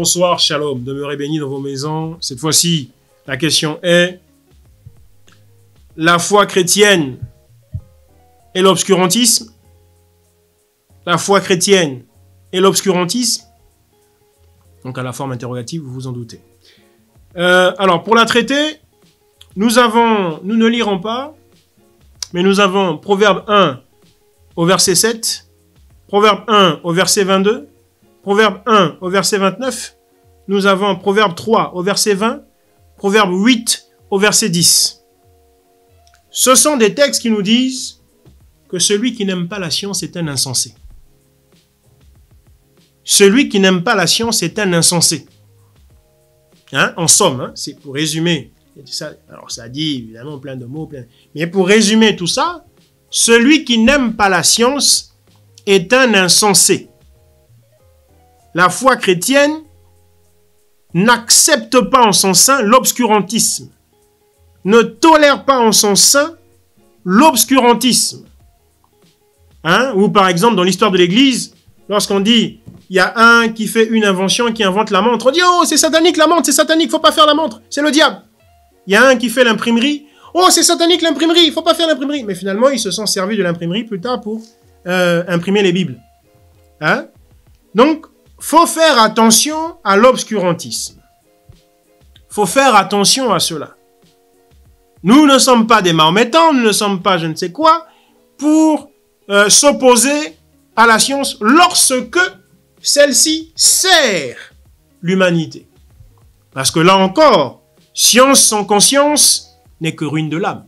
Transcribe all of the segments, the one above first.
bonsoir, shalom, demeurez bénis dans vos maisons. Cette fois-ci, la question est, la foi chrétienne et l'obscurantisme? La foi chrétienne et l'obscurantisme? Donc à la forme interrogative, vous vous en doutez. Alors, pour la traiter, nous ne lirons pas, mais nous avons Proverbe 1 au verset 7, Proverbe 1 au verset 22, Proverbe 1 au verset 29, nous avons Proverbe 3 au verset 20, Proverbe 8 au verset 10. Ce sont des textes qui nous disent que celui qui n'aime pas la science est un insensé. Celui qui n'aime pas la science est un insensé. Hein? En somme, hein, c'est pour résumer. Alors ça dit évidemment plein de mots, mais pour résumer tout ça, celui qui n'aime pas la science est un insensé. La foi chrétienne n'accepte pas en son sein l'obscurantisme, ne tolère pas en son sein l'obscurantisme. Hein? Ou par exemple, dans l'histoire de l'Église, lorsqu'on dit, il y a un qui fait une invention, qui invente la montre, on dit, oh, c'est satanique la montre, c'est satanique, faut pas faire la montre, c'est le diable. Il y a un qui fait l'imprimerie, oh, c'est satanique l'imprimerie, il faut pas faire l'imprimerie. Mais finalement, ils se sont servis de l'imprimerie plus tard pour imprimer les Bibles. Hein? Donc, faut faire attention à l'obscurantisme. Faut faire attention à cela. Nous ne sommes pas des mahométans, nous ne sommes pas je ne sais quoi, pour s'opposer à la science lorsque celle-ci sert l'humanité. Parce que là encore, science sans conscience n'est que ruine de l'âme.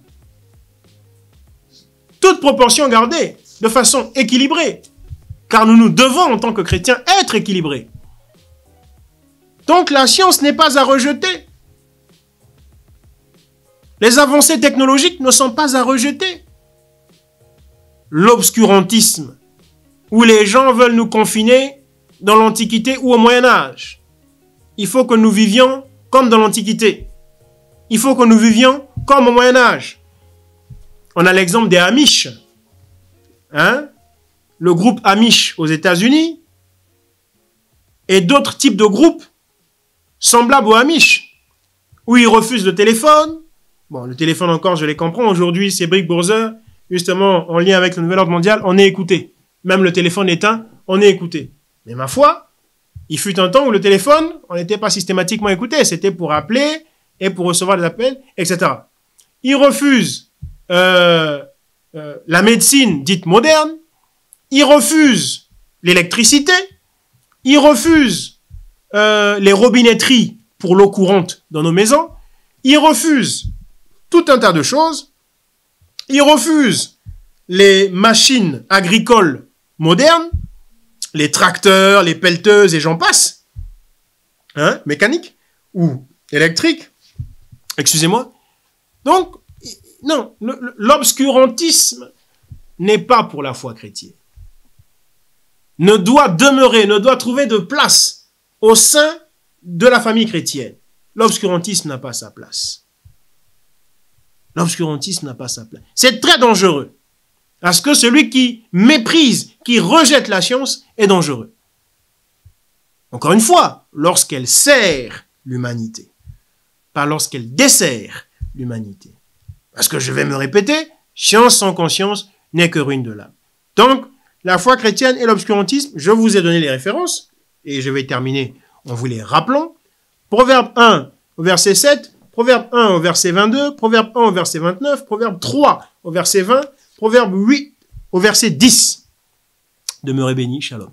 Toute proportion gardée, de façon équilibrée, car nous nous devons en tant que chrétiens être équilibrés. Donc la science n'est pas à rejeter. Les avancées technologiques ne sont pas à rejeter. L'obscurantisme, où les gens veulent nous confiner dans l'Antiquité ou au Moyen-Âge. Il faut que nous vivions comme dans l'Antiquité. Il faut que nous vivions comme au Moyen-Âge. On a l'exemple des Amish. Hein? Le groupe Amish aux États-Unis et d'autres types de groupes semblables aux Amish, où ils refusent le téléphone. Bon, le téléphone encore, je les comprends. Aujourd'hui, c'est Brick Bowser, justement, en lien avec le nouvel ordre mondial, on est écouté. Même le téléphone éteint, on est écouté. Mais ma foi, il fut un temps où le téléphone, on n'était pas systématiquement écouté. C'était pour appeler et pour recevoir des appels, etc. Ils refusent la médecine dite moderne. Ils refusent l'électricité. Ils refusent les robinetteries pour l'eau courante dans nos maisons. Ils refusent tout un tas de choses. Ils refusent les machines agricoles modernes, les tracteurs, les pelleteuses et j'en passe, hein, mécaniques ou électriques, excusez-moi. Donc, non, l'obscurantisme n'est pas pour la foi chrétienne. Ne doit demeurer, ne doit trouver de place au sein de la famille chrétienne. L'obscurantisme n'a pas sa place. L'obscurantisme n'a pas sa place. C'est très dangereux. Parce que celui qui méprise, qui rejette la science est dangereux. Encore une fois, lorsqu'elle sert l'humanité, pas lorsqu'elle dessert l'humanité. Parce que je vais me répéter, science sans conscience n'est que ruine de l'âme. Donc, la foi chrétienne et l'obscurantisme, je vous ai donné les références, et je vais terminer en vous les rappelant. Proverbe 1 au verset 7, Proverbe 1 au verset 22, Proverbe 1 au verset 29, Proverbe 3 au verset 20, Proverbe 8 au verset 10. Demeurez bénis, shalom.